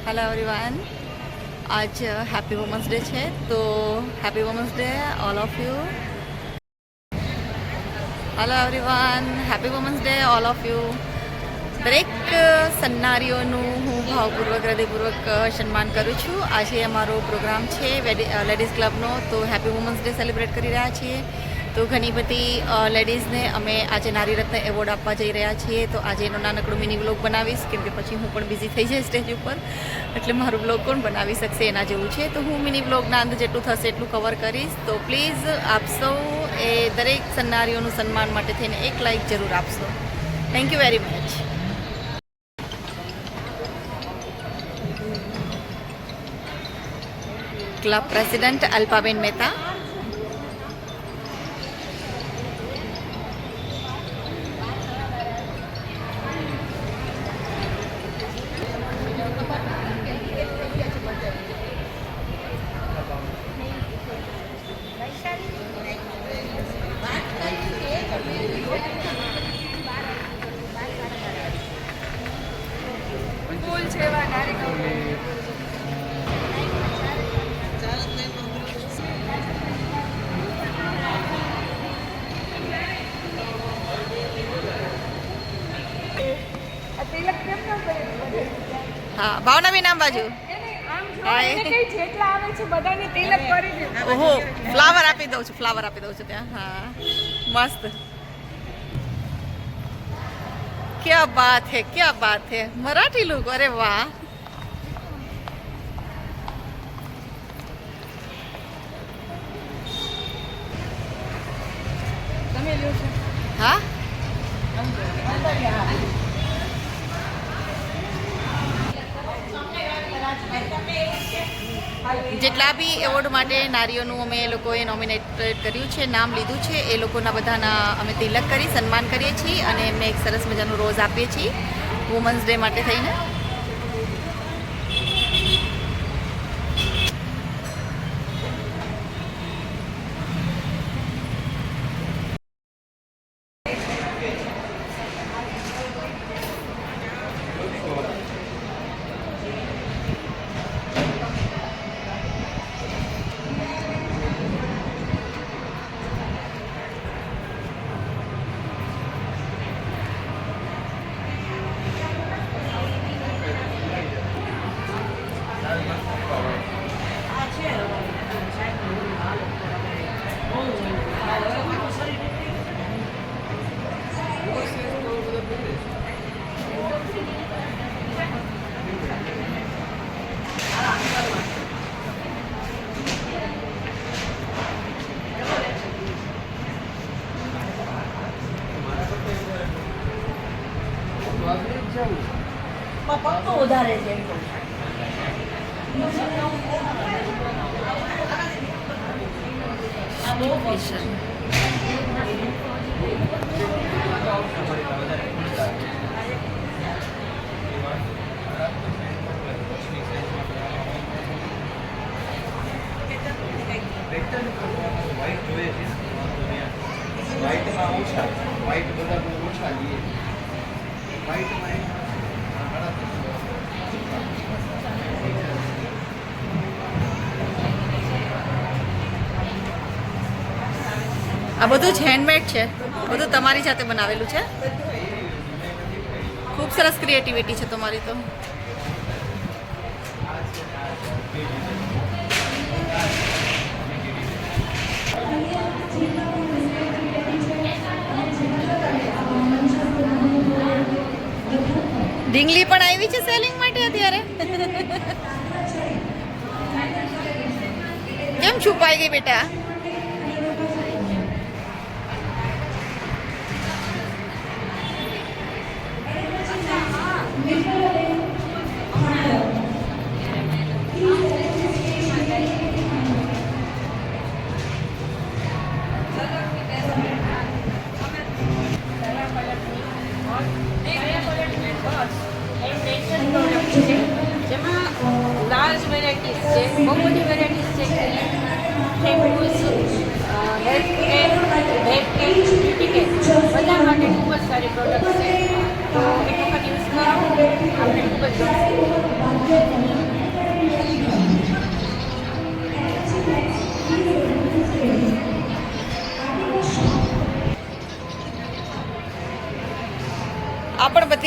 Hello everyone, आज happy women's day है तो happy women's day all of you. Hello everyone, happy women's day all of you. દરેક સન્નારીઓનું હું ભાવપૂર્વક હૃદયપૂર્વક સન્માન કરું છું. આજે અમારો પ્રોગ્રામ છે લેડીઝ ક્લબનો, તો હેપી વુમન્સ ડે સેલિબ્રેટ કરી રહ્યા છીએ. તો ઘણી બધી લેડીઝને અમે આજે નારી રત્ન એવોર્ડ આપવા જઈ રહ્યા છીએ. તો આજે એનો નાનકડો મિની વ્લોગ બનાવીશ, કેમ કે પછી હું પણ બિઝી થઈ જઈશ સ્ટેજ ઉપર, એટલે મારું વ્લોગ કોણ બનાવી શકશે એના જેવું છે. તો હું મિની વ્લોગના અંદર જેટલું થશે એટલું કવર કરીશ. તો પ્લીઝ આપ સૌ એ દરેક સન્નારીઓનું સન્માન માટે થઈને એક લાઇક જરૂર આપશો. Thank you very much. Club president Alpaben Mehta. हाँ, भावना भी नाम बाजू. ओहो, फ्लावर आपी दઉં છું, ફ્લાવર આપી દઉં છું ત્યાં. हाँ, मस्त. क्या बात है, क्या बात है. मराठी लोग, अरे वाह. हाँ, જેટલા બી એવોર્ડ માટે નારીઓનું અમે એ લોકોએ નોમિનેટેડ કર્યું છે, નામ લીધું છે, એ લોકોના બધાના અમે તિલક કરી સન્માન કરીએ છીએ અને એમને એક સરસ મજાનું રોઝ આપીએ છીએ વુમન્સ ડે માટે થઈને. પપ્પા વધારે છે. વ્હાઈટમાં ઓછા, વ્હાઈટ બધા બહુ ઓછા લઈએ. વ્હાઈટમાં આ બધું જ હેન્ડમેડ છે, બધું તમારી જાતે બનાવેલું છે. ખૂબ સરસ ક્રિએટિવિટી છે તમારી તો. ઢીંગલી પણ આવી છે સેલિંગ માટે અત્યારે. કેમ છુપાઈ ગઈ બેટા? જેમાં લાર્જ વેરાયટીઝ છે, બહુ બધી વેરાયટીઝ છે. શેમ્પૂઝ, health care, hair care, beauty care બધા માટે ખૂબ જ સારી પ્રોડક્ટ છે. તો એક વખત યુઝ કરો, આપણે ખૂબ જ ગમશે.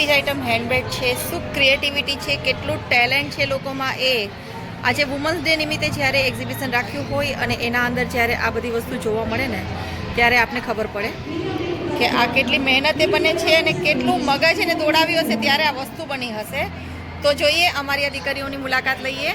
બધી જ આઈટમ હેન્ડમેડ છે. શું ક્રિએટિવિટી છે, કેટલું ટેલેન્ટ છે લોકોમાં, એ આજે વુમન્સ ડે નિમિત્તે જ્યારે એક્ઝિબિશન રાખ્યું હોય અને એના અંદર જ્યારે આ બધી વસ્તુ જોવા મળે ને ત્યારે આપને ખબર પડે કે આ કેટલી મહેનતે બને છે અને કેટલું મગજ એને દોડાવ્યું હશે ત્યારે આ વસ્તુ બની હશે. તો જોઈએ, અમારી આ દીકરીઓની મુલાકાત લઈએ.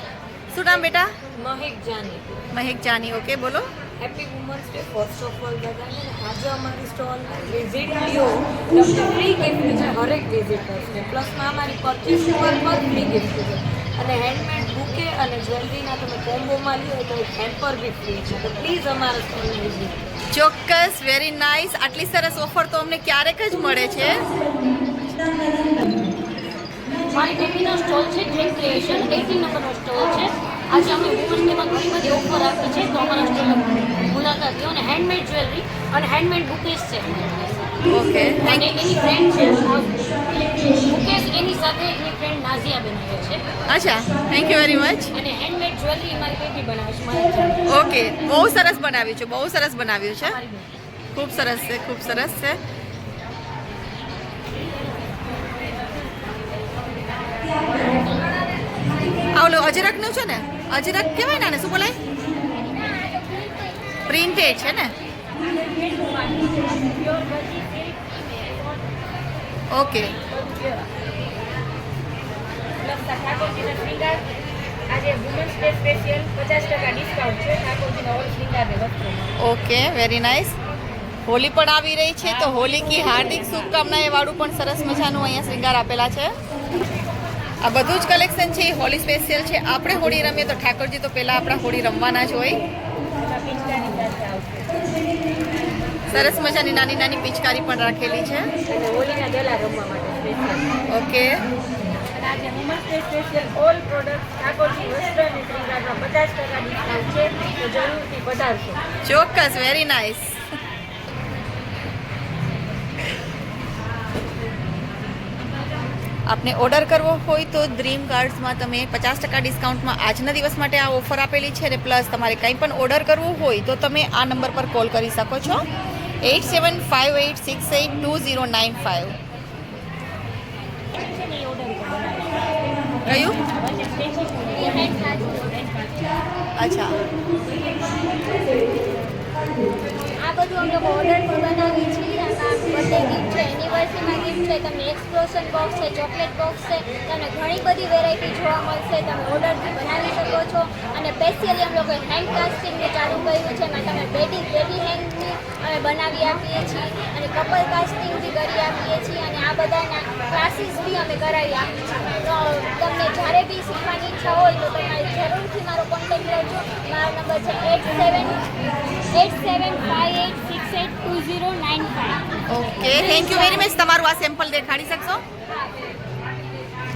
શું નામ બેટા? મહેક જાની. મહેક જાની. ઓકે, બોલો. Happy women's day first of all બધાને. આજે અમારી સ્ટોલ વિઝિટ લ્યો તમને ફ્રી ગિફ્ટ છે હરેક વિઝિટર્સને, પ્લસમાં અમારી પરચેસ ઉપર પણ ફ્રી ગિફ્ટ છે. અને હેન્ડમેડ બુકે અને જ્વેલરીના તમે કોમ્બોમાં લ્યો તો એક હેમ્પર બી ફ્રી છે. તો પ્લીઝ અમારા સ્ટોલને વિઝિટ. ચોક્કસ, વેરી નાઇસ. આટલી સરસ ઓફર તો અમને ક્યારેક જ મળે છે. મારી બેબીનો સ્ટોલ છે ડ્રીમ ક્રિએશન, 18 નંબરનો સ્ટોલ છે. આજે અમે વુમન્સ ડેમાં ઘણી બધી ઓફર આપી છે, તો અમારા સ્ટોલની મુલાકાત લો. અને હેન્ડમેડ જ્વેલરી અને હેન્ડમેડ બુકેસ છે. ઓકે, અને એની ફ્રેન્ડ છે બુકેસ, એની સાથે એની ફ્રેન્ડ નાઝિયા બનાવે છે. અચ્છા, થેન્ક યુ વેરી મચ. અને હેન્ડમેડ જ્વેલરી મારી બેબી બનાવે છે. મારી ઓકે, બહુ સરસ બનાવ્યું છે, બહુ સરસ બનાવ્યું છે. મારી બેબી. ખૂબ સરસ છે, ખૂબ સરસ છે. ઓલું અજરકનું છે ને, અજરક કહેવાય ને આને, શું બોલાય? પ્રિન્ટેડ છે ને? ઓકે, ઠાકોરજીના શૃંગાર આજે વુમન્સ ડે સ્પેશિયલ 50% ડિસ્કાઉન્ટ છે ઠાકોરજીના ઓલ શૃંગારને વસ્ત્રોમાં. Okay, very nice. હોલી પણ આવી રહી છે, તો હોલી કી હાર્દિક શુભકામનાએ વાળું પણ સરસ મજાનું અહીંયા શૃંગાર આપેલા છે. આ બધું જ કલેક્શન છે, હોલી સ્પેશિયલ છે. આપણે હોળી રમીએ તો ઠાકોરજી તો પહેલાં આપણા હોળી રમવાના જ હોય. સરસ મજાની નાની નાની પિચકારી પણ રાખેલી છે. અને હોલીના દલા રમવા માટે સ્પેશિયલ. ઓકે, અને આજે women's day special all product Thakorji વસ્ત્ર અને શૃંગારમાં 50% ડિસ્કાઉન્ટ છે, તો જરૂરથી પધારશો. ચોક્કસ, વેરી નાઇસ. આપને ઓર્ડર કરવો હોય તો ડ્રીમ કાર્ડ્સમાં તમે 50% ડિસ્કાઉન્ટમાં આજના દિવસ માટે આ ઓફર આપેલી છે. અને પ્લસ તમારે કંઈ પણ ઓર્ડર કરવું હોય તો તમે આ નંબર પર કોલ કરી શકો છો, 8758682095. કયું? અચ્છા, આ બધું અમે લોકો ઓર્ડર પર બનાવી છીએ. બર્થડે ગિફ્ટ છે, એનિવર્સરીમાં ગિફ્ટ છે, તમને એક્સપ્લોશન બોક્સ છે, ચોકલેટ બોક્સ છે, તમને ઘણી બધી વેરાયટી જોવા મળશે. તમે ઓર્ડરથી બનાવી શકો છો. અને સ્પેશિયલી અમે લોકોએ હેન્ડ કાસ્ટિંગનું ચાલુ કર્યું છે, એમાં તમે બેબી હેન્ડની અમે બનાવી આપીએ છીએ અને કપલ કાસ્ટિંગ બી કરી આપીએ છીએ. અને આ બધાના ક્લાસીસ બી અમે કરાવી આપીએ છીએ. તો તમને જ્યારે બી શીખવાની ઈચ્છા હોય તો તમારે જરૂરથી મારો કોન્ટેક્ટ કરજો. મારો નંબર છે 8758682095. Okay, thank you very much. તમારું આ સેમ્પલ દેખાડી શકશો?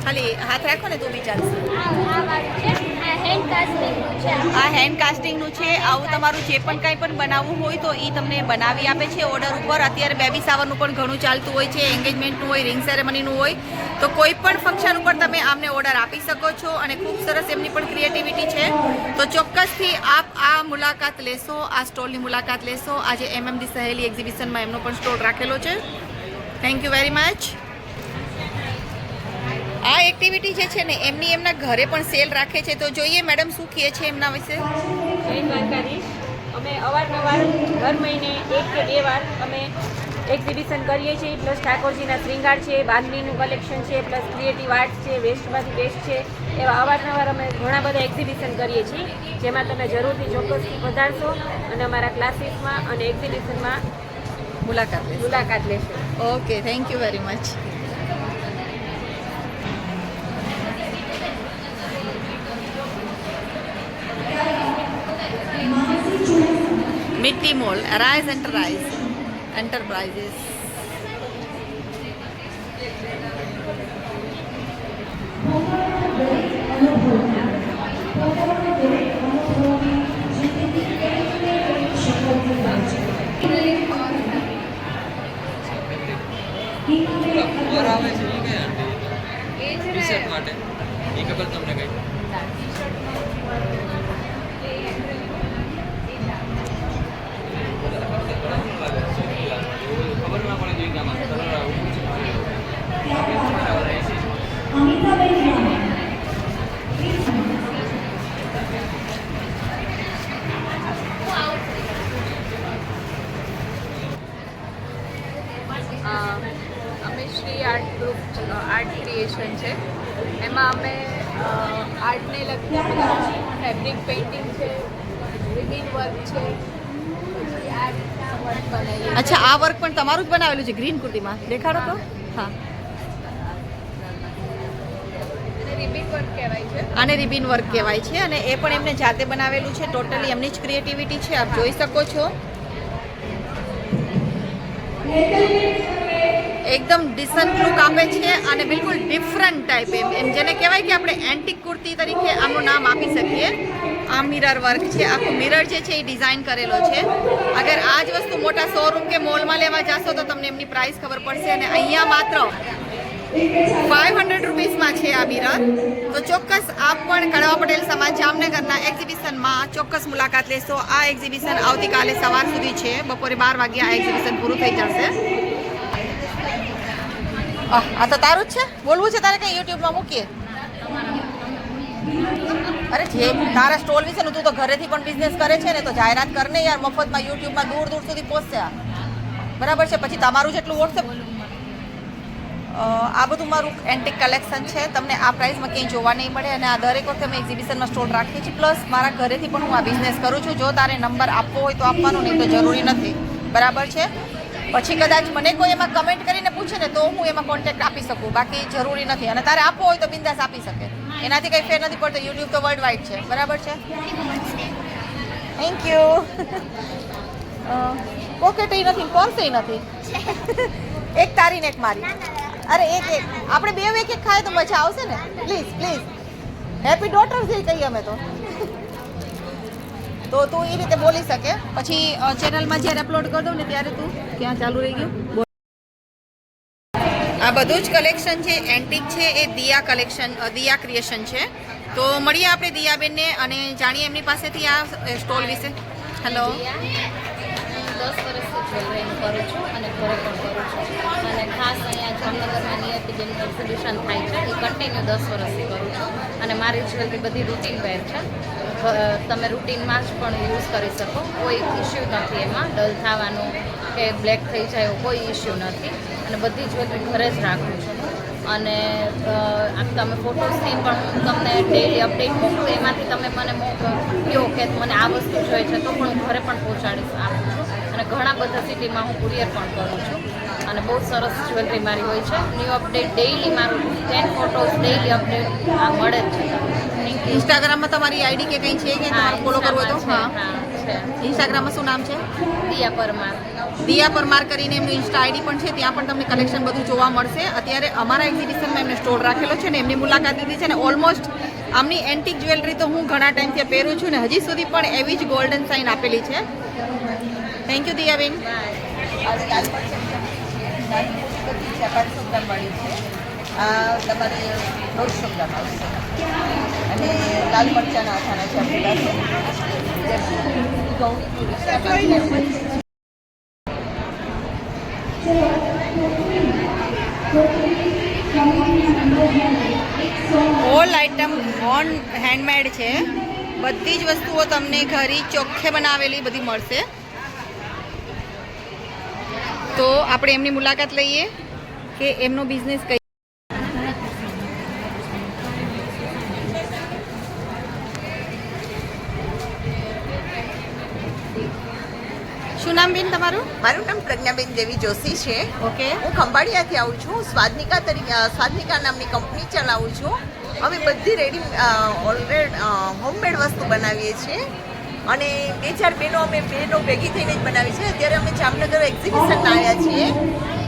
ખાલી હાથ રાખો ને તો બી ચાલશે. આ વાળું છે, આ હેન્ડ કાસ્ટિંગનું છે. આ હેન્ડ કાસ્ટિંગનું છે. આવું તમારું જે પણ કંઈ પણ બનાવવું હોય તો એ તમને બનાવી આપે છે ઓર્ડર ઉપર. અત્યારે બેબી શાવરનું પણ ઘણું ચાલતું હોય છે, એન્ગેજમેન્ટનું હોય, રિંગ સેરેમનીનું હોય, તો કોઈ પણ ફંક્શન ઉપર તમે આમને ઓર્ડર આપી શકો છો. અને ખૂબ સરસ એમની પણ ક્રિએટિવિટી છે. તો ચોક્કસથી આપ આ મુલાકાત લેશો, આ સ્ટોલની મુલાકાત લેશો. આજે MMD સહેલી એક્ઝિબિશનમાં એમનો પણ સ્ટોલ રાખેલો છે. Thank you very much. આ એક્ટિવિટી જે છે ને એમની એમના ઘરે પણ સેલ રાખે છે. તો જોઈએ મેડમ શું કહે છે એમના વિશે. જય દ્વારકાધીશ. અમે અવારનવાર દર મહિને 1 કે 2 વાર અમે એક્ઝિબિશન કરીએ છીએ. પ્લસ ઠાકોરજીના શૃંગાર છે, બાંધણીનું કલેક્શન છે, પ્લસ ક્રિએટિવ આર્ટ છે, વેસ્ટમાંથી બેસ્ટ છે, એવા અવારનવાર અમે ઘણા બધા એક્ઝિબિશન કરીએ છીએ, જેમાં તમે જરૂરથી ચોક્કસથી પધારશો અને અમારા ક્લાસીસમાં અને એક્ઝિબિશનમાં મુલાકાત લેશો. Okay, thank you very much. Mitti mall, arise enterprises. ઓર આવે છે એ કઈ ટી-શર્ટ માટે એ ખબર તમને કઈ? ખબર ના પડે જોઈએ કે આમાં કલર આવું છે. એમાં અમે આર્ટને લગતા બધા ફેબ્રિક પેઇન્ટિંગ છે, રિબિન વર્ક છે, પછી આ રીતના વર્ક બનાવીએ. અચ્છા, આ વર્ક પણ તમારું જ બનાવેલું છે ગ્રીન કુર્તીમાં? દેખાડો તો. હા, રિબિન વર્ક કહેવાય છે. આને રિબિન વર્ક કહેવાય છે અને એ પણ એમને જાતે બનાવેલું છે. ટોટલી એમની જ ક્રિએટિવિટી છે, આપ જોઈ શકો છો. એકદમ ડિસન્ટ લુક આપે છે અને બિલકુલ ડિફરન્ટ ટાઈપ એમ જેને કહેવાય કે આપણે એન્ટિક કુર્તી તરીકે આમનું નામ આપી શકીએ. આ મિરર વર્ક છે, આખું મિરર જે છે એ ડિઝાઇન કરેલો છે. અગર આ જ વસ્તુ મોટા શોરૂમ કે મોલમાં લેવા જાશો તો તમને એમની પ્રાઇસ ખબર પડશે અને અહીંયા માત્ર 500 રૂપીસમાં છે આ મિરર. તો ચોક્કસ આપ પણ કડવા પટેલ સમાજ જામનગરના એક્ઝિબિશનમાં ચોક્કસ મુલાકાત લેશો. આ એક્ઝિબિશન આવતીકાલે સવાર સુધી છે. બપોરે 12 વાગ્યે આ એક્ઝિબિશન પૂરું થઈ જશે. આ તો તારું જ છે. બોલવું છે તારે કંઈ યુટ્યુબમાં મૂકીએ? અરે જે તારા સ્ટોલ વિશે તું તો ઘરેથી પણ બિઝનેસ કરે છે ને, તો જાહેરાત કર ને યાર. મફતમાં યુટ્યુબમાં દૂર દૂર સુધી પહોંચશે આ. બરાબર છે. પછી તમારું જેટલું વોટ્સએપ આ બધું મારું એન્ટિક કલેક્શન છે. તમને આ પ્રાઇસમાં ક્યાંય જોવા નહીં મળે અને આ દરેક વખતે અમે એક્ઝિબિશનમાં સ્ટોલ રાખીએ છીએ. પ્લસ મારા ઘરેથી પણ હું આ બિઝનેસ કરું છું. જો તારે નંબર આપવો હોય તો આપવાનો, નહીં તો જરૂરી નથી. બરાબર છે. પછી કદાચ મને કોઈ એમાં કમેન્ટ કરીને પૂછે ને તો હું એમાં કોન્ટેક્ટ આપી શકું, બાકી જરૂરી નથી. અને તારે આપવો હોય તો બિંદાસ આપી શકે, એનાથી કંઈ ફેર નથી પડતો. યુટ્યુબ તો વર્લ્ડ વાઇડ છે. બરાબર છે. Thank you. પોકેટ નથી, પર્સ નથી. એક તારી ને એક મારી. અરે એક આપણે બે એક એક ખાય તો મજા આવશે ને. Please please. Happy daughter's day કહીએ અમે તો તું એ રીતે બોલી શકે. પછી ચેનલમાં જ્યારે અપલોડ કરી દઉં ને ત્યારે તું ક્યાં ચાલુ રહી ગયું. આ બધું જ કલેક્શન છે એન્ટિક છે. એ દિયા કલેક્શન, દિયા ક્રિએશન છે. તો મળીએ આપણે દિયાબેનને અને જાણીએ એમની પાસેથી આ સ્ટોલ વિશે. હેલો. 10 વર્ષથી જ્વેલરીનું કરું છું અને ઘરે પણ કરું છું. અને ખાસ અહીંયા જામનગરમાં નિયતિ જેમનું એક્ઝિબિશન થાય છે એ કન્ટિન્યુ 10 વર્ષથી કરું છું. અને મારી જ્વેલરી બધી રૂટીન વેર છે. તમે રૂટીનમાં જ પણ યુઝ કરી શકો. કોઈ ઇસ્યુ નથી એમાં, ડલ થવાનું કે બ્લેક થઈ જાય એવો કોઈ ઇસ્યુ નથી. અને બધી જ્વેલરી ઘરે જ રાખું છું. અને તમે ફોટોસથી પણ હું તમને ડેલી અપડેટ મોકલું, એમાંથી તમે મને કહો કે મને આ વસ્તુ જોઈએ છે તો પણ હું ઘરે પણ પહોંચાડીશ આપું છું. અને ઘણા બધા સિટીમાં હું કુરિયર પણ કરું છું. અને બહુ સરસ જ્વેલરી મારી હોય છે. ન્યૂ અપડેટ ડેઈલી મારું 10 ફોટોઝ ડેઈલી અપડેટ આ મળે જ છે. ઇન્સ્ટાગ્રામમાં તમારી આઈડી કે કંઈ છે કે તમારે ફોલો કરવો હોય તો? હા છે. ઇન્સ્ટાગ્રામમાં શું નામ છે? દિયા પરમાર. દિયા પરમાર કરીને એમનું ઇન્સ્ટા આઈડી પણ છે. ત્યાં પણ તમને કલેક્શન બધું જોવા મળશે. અત્યારે અમારા એક્ઝિબિશનમાં એમને સ્ટોલ રાખેલો છે ને એમની મુલાકાત લીધી છે ને ઓલમોસ્ટ આમની એન્ટિક જ્વેલરી તો હું ઘણા ટાઈમથી પહેરું છું ને હજી સુધી પણ એવી જ ગોલ્ડન સાઇન આપેલી છે. Thank you Diyaben. તમારે 150 ગ્રામ આવશે અને લાલ મરચાંના અથાણા છે ઓલ આઇટમ ઓન હેન્ડમેડ છે. બધી જ વસ્તુઓ તમને ઘરે ચોખ્ખે બનાવેલી બધી મળશે. તો આપણે એમની મુલાકાત લઈએ કે એમનો બિઝનેસ કઈ. શું નામ બેન તમારું? મારું નામ પ્રજ્ઞાબેન દેવી જોશી છે. ઓકે. હું ખંભાળિયાથી આવું છું. સ્વાદનિકા નામની કંપની ચલાવું છું. અમે બધી રેડી હોમમેડ વસ્તુ બનાવીએ છીએ અને 2-4 બહેનો ભેગી થઈને જ બનાવી છે. અત્યારે અમે જામનગર એક્ઝિબિશનમાં આવ્યા છીએ,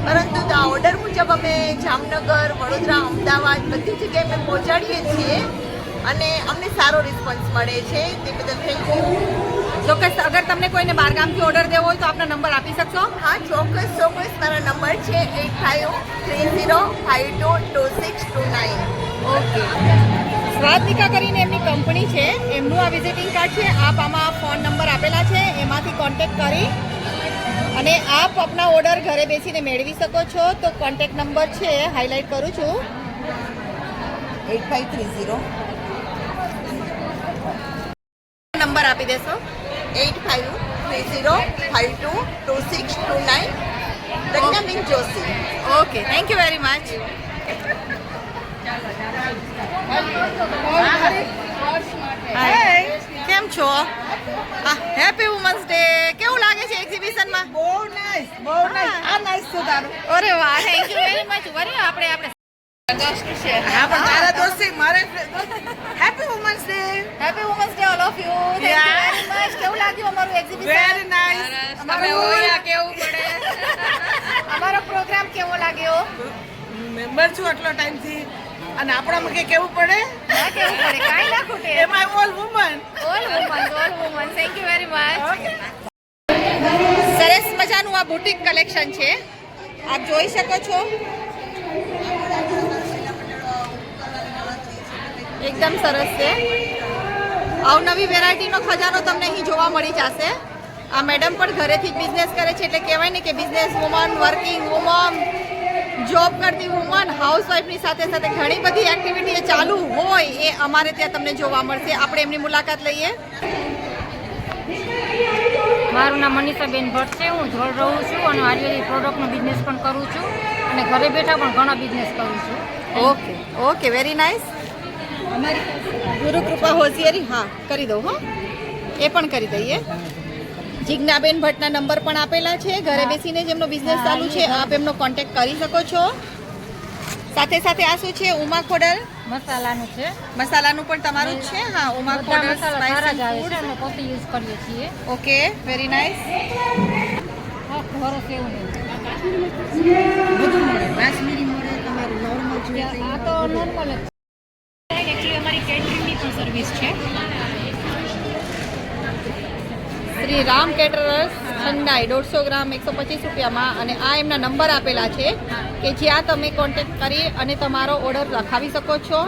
પરંતુ આ ઓર્ડર મુજબ અમે જામનગર, વડોદરા, અમદાવાદ બધી જગ્યાએ અમે પહોંચાડીએ છીએ અને અમને સારો રિસ્પોન્સ મળે છે. તે બદલ થેન્ક યુ. ચોક્કસ. અગર તમને કોઈને બહારગામથી ઓર્ડર દેવો હોય તો આપનો નંબર આપી શકશો? હા, ચોક્કસ. મારો નંબર છે 8530522629. ઓકે. સ્વાદનિકા કરીને એમની કંપની છે. એમનું આ વિઝિટિંગ કાર્ડ છે. આપ આમાં ફોન નંબર આપેલા છે, એમાંથી કોન્ટેક્ટ કરી અને આપ આપના ઓર્ડર ઘરે બેસીને મેળવી શકો છો. તો કોન્ટેક્ટ નંબર છે, હાઇલાઇટ કરું છું, 8530 નંબર આપી દેશો. 8530522629. Pragnaben Joshi. Okay, thank you very much. Hi. કેમ છો? Happy women's day. કેવું લાગે છે એક્ઝિબિશનમાં? બહુ નાઈસ આ નાઈસ તો તારું અરે વાહ, થેન્ક યુ વેરી મચ. વરી આપણે દોસ્ત છે. હા પણ મારા દોસ્ત મારે happy women's day happy women's day all of you. Thank you very much. કેવું લાગ્યું અમારું એક્ઝિબિશન? વેરી નાઈસ કેવું પડે? અમારો પ્રોગ્રામ કેવો લાગ્યો? મેમ્બર છું આટલો ટાઈમથી અને આપણામાં કે કેવું પડે ના કેવું પડે? કાંઈ ના ખૂટે. એમાં all woman all woman. Thank you very much. સરસ મજાનું આ બુટીક કલેક્શન છે, આપ જોઈ શકો છો. એકદમ સરસ છે. અવનવી વેરાયટીનો ખજાનો તમને અહીં જોવા મળી જશે. આ મેડમ પણ ઘરેથી જ બિઝનેસ કરે છે, એટલે કહેવાય ને કે business woman, working woman, job કરતી વુમન, હાઉસવાઈફની સાથે સાથે ઘણી બધી એક્ટિવિટી એ ચાલુ હોય એ અમારે ત્યાં તમને જોવા મળશે. આપણે એમની મુલાકાત લઈએ. મારું નામ મનીષાબેન ભટ્ટ છે. હું જોડ રહું છું અને આયુર્વેદિક પ્રોડક્ટનો બિઝનેસ પણ કરું છું અને ઘરે બેઠા પણ ઘણા બિઝનેસ કરું છું. Okay very nice. ગુરુ કૃપા હોશિયારી હા કરી દઉં. હા એ પણ કરી દઈએ. જિજ્ઞાબેન ભટ્ટના નંબર પણ આપેલા છે. ઘરે બેસીને જ એમનો બિઝનેસ ચાલુ છે, આપ એમનો કોન્ટેક્ટ કરી શકો છો. સાથે સાથે આ શું છે? ઉમા ખોડલ મસાલાનું છે. મસાલાનું પણ તમારું જ છે? હા, ઉમા બધા ખોડલ મસાલા સારા જ આવે સ્પાઇસી છે અમે પોતે યુઝ કરીએ છીએ. Okay very nice. આખું વરસ એવું નહીં. આ તો નોર્મલ જ છે. એકચ્યુઅલી અમારી કેટરિંગની પણ સર્વિસ છે. શ્રી રામ કેટરર્સ ઠંડાઈ 150 ગ્રામ 125 રૂપિયામાં. અને આ એમના નંબર આપેલા છે કે જ્યાં તમે કોન્ટેક્ટ કરી અને તમારો ઓર્ડર લખાવી શકો છો.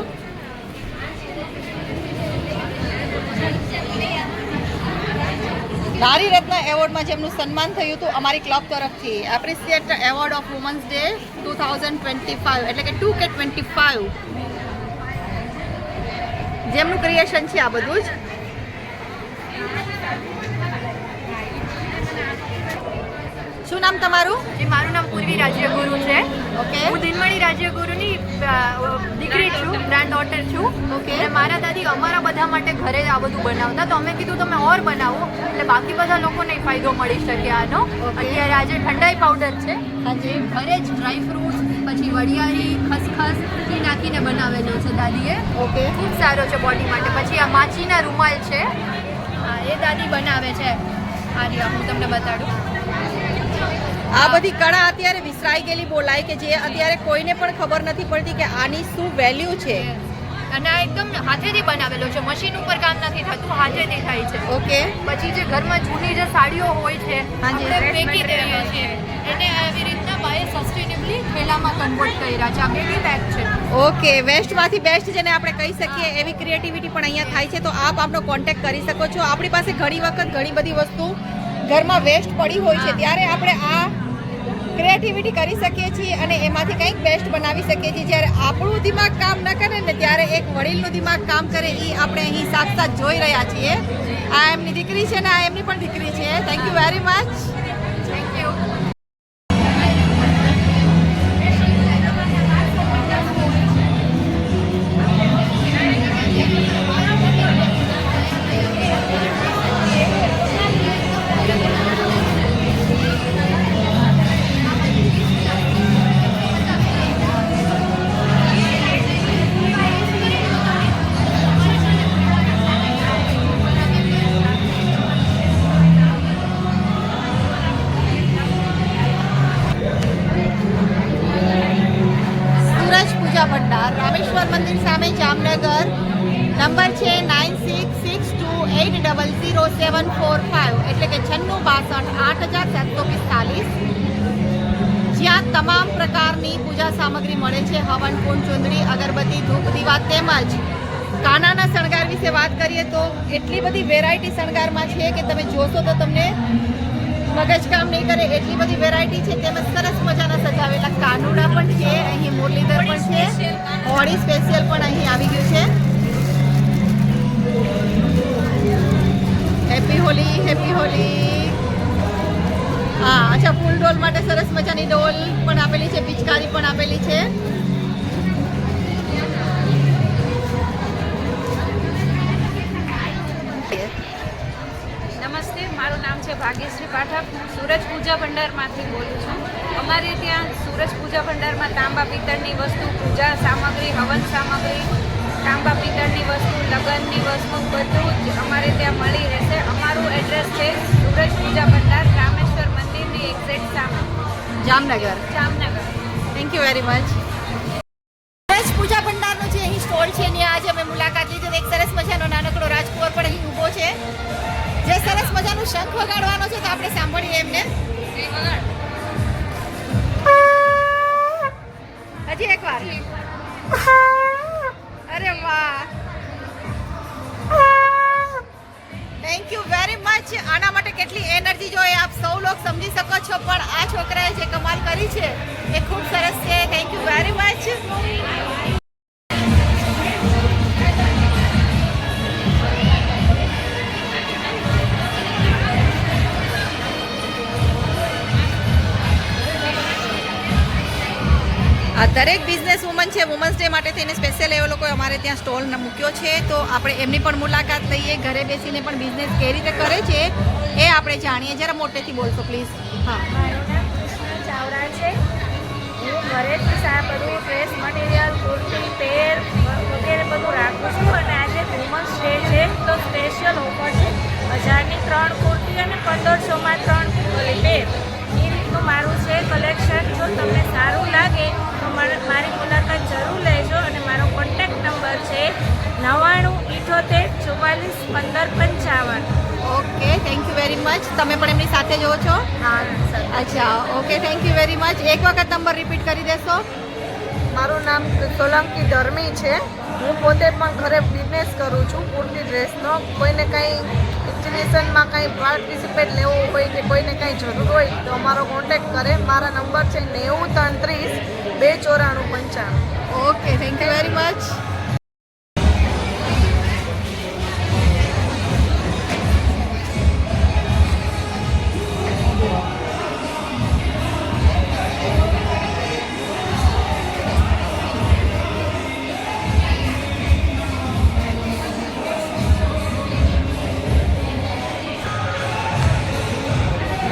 નારી રત્ન એવોર્ડમાં જેમનું સન્માન થયું હતું અમારી ક્લબ તરફથી, appreciate award of women's day 2025 એટલે કે 2K25, જેમનું ક્રિએશન છે આ બધું જ. શું નામ તમારું? મારું નામ પૂર્વી રાજ્યગુરુ છે. ઓકે હું દિનમણી રાજ્યગુરુની દીકરી છું, ગ્રાન્ડ ડોટર છું. ઓકે. અને મારા દાદી અમારા બધા માટે ઘરે જ આ બધું બનાવતા, તો અમે કીધું તમે ઓર બનાવો, એટલે બાકી બધા લોકોને ફાયદો મળી શકે આનો. અત્યારે આજે ઠંડાઈ પાવડર છે, હાજી. ઘરે જ ડ્રાય ફ્રૂટ્સ, પછી વડિયાળી, ખસખસ એ નાખીને બનાવેલો છે દાદીએ. ઓકે ખૂબ સારો છે બોડી માટે. પછી આ માછીના રૂમાલ છે, એ દાદી બનાવે છે. આ રહ્યા હું તમને બતાડું. આ બધી કળા અત્યારે વિસરાઈ ગયેલી બોલાય કે જે અત્યારે કોઈને પણ ખબર નથી પડતી કે આની શું વેલ્યુ છે. અને આ એકદમ હાથેથી બનાવેલો છે, મશીન ઉપર કામ નથી થતું, હાથેથી થાય છે. ઓકે પછી જે ઘરમાં જૂની જે સાડીઓ હોય છે હાજી. આપણે ફેંકી દઈએ છીએ, એને આવી રીતના બાય સસ્ટેનેબલી થેલામાં કન્વર્ટ કર્યા છે. આ બેબી બેગ છે. ઓકે વેસ્ટમાંથી બેસ્ટ જેને આપણે કહી શકીએ એવી ક્રિએટિવિટી પણ અહીંયા થાય છે. તો આપ આપનો કોન્ટેક્ટ કરી શકો છો. આપણી પાસે ઘણી વખત ઘણી બધી વસ્તુ ઘરમાં વેસ્ટ પડી હોય છે, ત્યારે આપણે આ ક્રિએટિવિટી કરી શકીએ છીએ અને એમાંથી કંઈક બેસ્ટ બનાવી શકીએ છીએ. જ્યારે આપણું દિમાગ કામ ન કરે ને ત્યારે એક વડીલનું દિમાગ કામ કરે, એ આપણે અહીં સાક્ષાત જોઈ રહ્યા છીએ. આ એમની દીકરી છે ને આ એમની પણ દીકરી છે. Thank you very much. Thank you. ભંડાર, રામેશ્વર મંદિર સામે, જામનગર. નંબર છે 9662800745, એટલે કે 9662 જ્યાં તમામ પ્રકારની પૂજા સામગ્રી મળે છે. હવન કુંડ, ચુંદડી, અગરબત્તી, ધૂપ, દીવા તેમજ કાનાના શણગાર વિશે વાત કરીએ તો એટલી બધી વેરાયટી શણગારમાં છે કે તમે જોશો તો તમને મગજ કામ નહીં કરે, એટલી બધી વેરાયટી છે. તેમજ સરસ મજાના સજાવેલા કાનુડા પણ છે, અહીં મુરલીધર પણ છે, હોળી સ્પેશિયલ પણ અહીં આવી ગયું છે. Happy Holi, happy Holi. હા અચ્છા, ફૂલ ડોલ માટે સરસ મજાની ડોલ પણ આપેલી છે, પિચકારી પણ આપેલી છે. ભાગ્યશ્રી પાઠક સૂરજ પૂજા ભંડારમાંથી બોલું છું. અમારે ત્યાં સૂરજ પૂજા ભંડારમાં તાંબા પિત્તળની વસ્તુ, પૂજા સામગ્રી, હવન સામગ્રી, તાંબા પિત્તળની વસ્તુ, લગ્નની વસ્તુ બધું જ અમારે ત્યાં મળી રહેશે. અમારું એડ્રેસ છે સૂરજ પૂજા ભંડાર, રામેશ્વર મંદિરની એક્ઝેક્ટ સામે, Jamnagar. Jamnagar. Thank you very much. Suraj Puja ભંડારનો જે અહીં સ્ટોલ છે એની આજે અમે મુલાકાત લીધી. એક સરસ મજાનો નાનકડો રાજકુંવર પણ અહીં ઊભો છે જે સરસ મજાનું શંખ વગાડવાનો છે, તો આપણે સાંભળીએ એમને. હજી એક વાર. અરે વાહ, થેન્ક યુ વેરી મચ. આના માટે કેટલી એનર્જી જોઈએ આપ સૌ લોગ સમજી શકો છો, પણ આ છોકરાએ જે કમાલ કરી છે એ ખૂબ સરસ છે. Thank you very much. આ દરેક બિઝનેસ વુમન છે, વુમન્સ ડે માટે થઈને સ્પેશિયલ એ લોકોએ અમારે ત્યાં સ્ટોલ મૂક્યો છે, તો આપણે એમની પણ મુલાકાત લઈએ. ઘરે બેસીને પણ બિઝનેસ કેવી રીતે કરે છે એ આપણે જાણીએ. જરા મોટેથી બોલશો પ્લીઝ. હા, મારું નામ કૃષ્ણ ચાવડા છે. હું ઘરેથી બધું ડ્રેસ મટીરિયલ, કુર્તી, પેર વગેરે બધું રાખું છું. અને આજે વુમન્સ ડે છે તો સ્પેશિયલ ઓફર છે. 1000ની 3 કુર્તી અને 1500માં 3 પેર. એ રીતનું મારું છે કલેક્શન. જો તમને સારું લાગે તો મારી મુલાકાત જરૂર લેજો. અને મારો કોન્ટેક્ટ નંબર છે 9978441555. Okay, thank you very much. તમે પણ એમની સાથે જો છો? હા સર. અચ્છા, okay, thank you very much. એક વખત નંબર રિપીટ કરી દેશો? મારું નામ સોલંકી ધર્મી છે. હું પોતે પણ ઘરે બિઝનેસ કરું છું કુર્તી ડ્રેસનો. કોઈને કંઈ એક્ઝિબિશનમાં કંઈ પાર્ટિસિપેટ લેવું હોય કે કોઈને કંઈ જરૂર હોય તો અમારો કોન્ટેક્ટ કરે. મારા નંબર છે 9033 29495. Okay, thank you very much.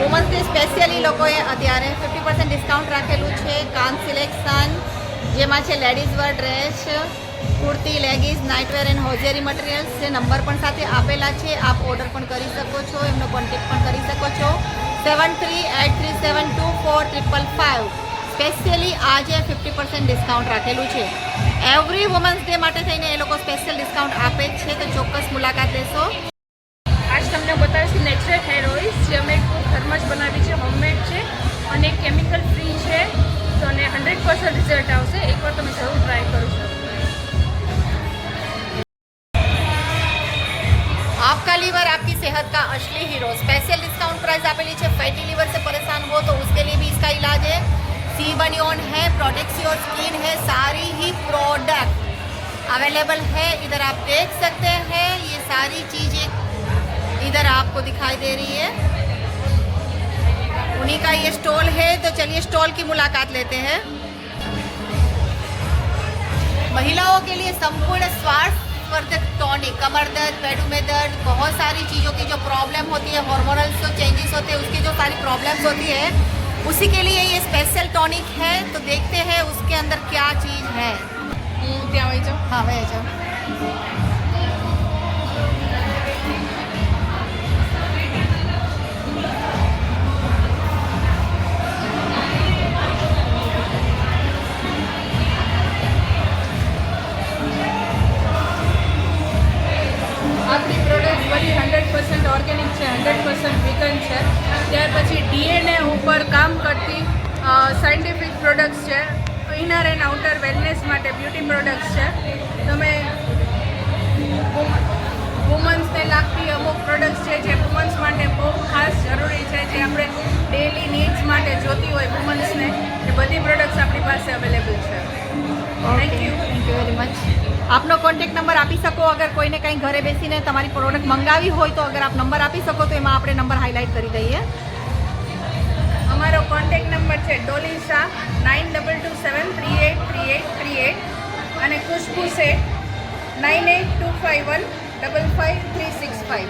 Women's day specially લોકોએ અત્યારે 50% ડિસ્કાઉન્ટ રાખેલું છે. કાન સિલેક્શન જેમાં છે ladies wear dress, kurti, leggings, nightwear and hosiery materials છે. નંબર પણ સાથે આપેલા છે, આપ ઓર્ડર પણ કરી શકો છો, એમનો કોન્ટેક્ટ પણ કરી શકો છો. 7383724555. સ્પેશિયલી આજે 50% ડિસ્કાઉન્ટ રાખેલું છે. એવરી વુમન્સ ડે માટે થઈને એ લોકો સ્પેશિયલ ડિસ્કાઉન્ટ આપે જ છે, તો ચોક્કસ મુલાકાત લેશો. આજ તમને બતાવીશું નેચરલ હેર ઓઇલ્સ જે અમે ઘરમાં જ બનાવી છે, હોમમેડ છે અને કેમિકલ ફ્રી છે. તો અને 100% રિઝલ્ટ આવશે. એકવાર તમે જરૂર ટ્રાય કરજો. आपका लीवर आपकी सेहत का असली हीरो. स्पेशल डिस्काउंट प्राइस आपेली है. फैटी लीवर से परेशान हो तो उसके लिए भी इसका इलाज है. सी बनियोन है, प्रोटेक्ट योर स्किन है, सारी ही प्रोडक्ट अवेलेबल है. इधर आप देख सकते हैं, ये सारी चीज़ें इधर आपको दिखाई दे रही है. उन्हीं का ये स्टॉल है, तो चलिए स्टॉल की मुलाकात लेते हैं. महिलाओं के लिए संपूर्ण स्वास्थ्यवर्धक टॉनिक, कमर दर्द, पेटों में दर्द, बहुत सारी चीज़ों की जो प्रॉब्लम होती है, हार्मोनल जो चेंजेस होते हैं उसकी जो सारी प्रॉब्लम्स होती है, उसी के लिए ये स्पेशल टॉनिक है. तो देखते हैं उसके अंदर क्या चीज़ है. हाँ वही जाओ. આપણી પ્રોડક્ટ બધી 100% ઓર્ગેનિક છે, 100% વિગન છે. ત્યાર પછી DNA ઉપર કામ કરતી સાયન્ટિફિક પ્રોડક્ટ્સ છે. ઇનર એન્ડ આઉટર વેલનેસ માટે બ્યુટી પ્રોડક્ટ્સ છે. તમે વુમન્સને લાગતી અમુક પ્રોડક્ટ્સ છે જે વુમન્સ માટે બહુ ખાસ જરૂરી છે, જે આપણે ડેલી નીડ્સ માટે જોતી હોય વુમન્સને, એ બધી પ્રોડક્ટ્સ આપણી પાસે અવેલેબલ છે. Thank you very much. આપનો કોન્ટેક્ટ નંબર આપી શકો, અગર કોઈને કંઈ ઘરે બેસીને તમારી પ્રોડક્ટ મંગાવી હોય તો અગર આપ નંબર આપી શકો તો એમાં આપણે નંબર હાઇલાઇટ કરી દઈએ. અમારો કોન્ટેક્ટ નંબર છે ડોલી શાહ 9227383838 અને ખુશ્બુ શેખ 9825155365.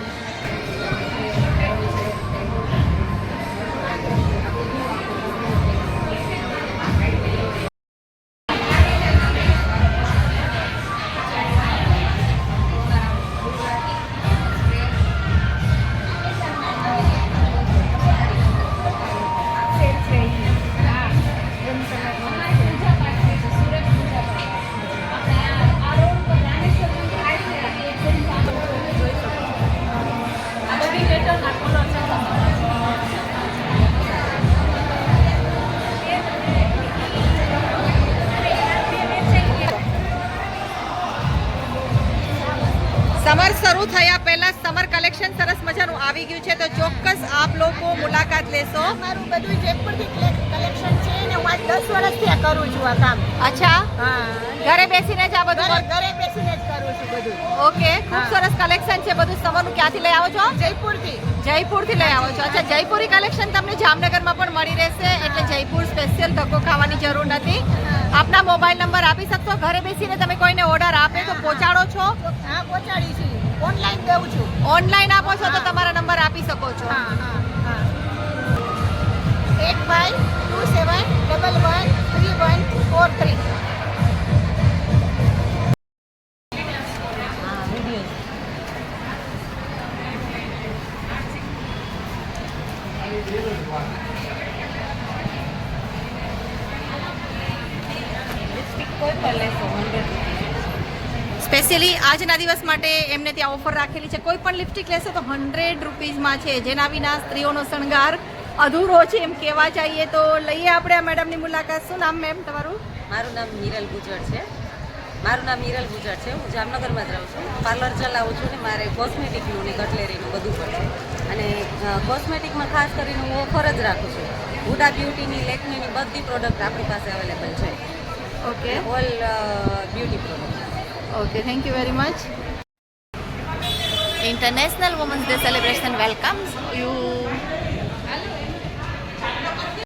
સમર શરૂ થયા પહેલા સમર કલેક્શન સરસ મજાનું આવી ગયું છે, તો ચોક્કસ આપ લોકો મુલાકાત લેશો. મારું બધું જયપુરથી કલેક્શન છે ને હું આજ 10 વર્ષથી આ કરું છું આ કામ. અચ્છા, હા, ઘરે બેસીને જ આ બધું ઘરે બેસીને જ કરું છું બધું. ઓકે, ખૂબ સરસ કલેક્શન છે બધું. સમરનું ક્યાંથી લઈ આવો છો? જયપુરથી. જયપુરથી લઈ આવો છો. અચ્છા, જયપુરી કલેક્શન તમને જામનગરમાં પણ મળી રહેશે, એટલે જયપુર સ્પેશિયલ ધક્કો ખાવાની જરૂર નથી. આપના મોબાઈલ નંબર આપી શકશો? ઘરે બેસીને તમે કોઈને ઓર્ડર આપે તો પહોંચાડો છો? હા, પહોંચાડી છું. ઓનલાઈન દઉં છું. ઓનલાઈન આપો છો તો તમારા નંબર આપી શકો છો. હા હા હા 8527113143. સ્પેશિયલી આજના દિવસ માટે એમને ત્યાં ઓફર રાખેલી છે. કોઈ પણ લિપસ્ટિક લેશો તો 100 રૂપીઝમાં છે, જેના વિના સ્ત્રીઓનો શણગાર અધૂરો છે એમ કહેવા જઈએ. તો લઈએ આપણે આ મેડમની મુલાકાત. શું નામ મેમ તમારું? મારું નામ મીરલ ગુજર છે. હું જામનગરમાં જ રહું છું. પાર્લર ચલાવું છું ને મારે કોસ્મેટિકનું ને કટલેરીનું બધું પણ છે. અને કોસ્મેટિકમાં ખાસ કરીને હું ઓફર જ રાખું છું. હુડા બ્યુટીની, લેકમીની બધી પ્રોડક્ટ આપણી પાસે અવેલેબલ છે. Okay all beauty product. Okay, thank you very much. International women's day celebration welcomes you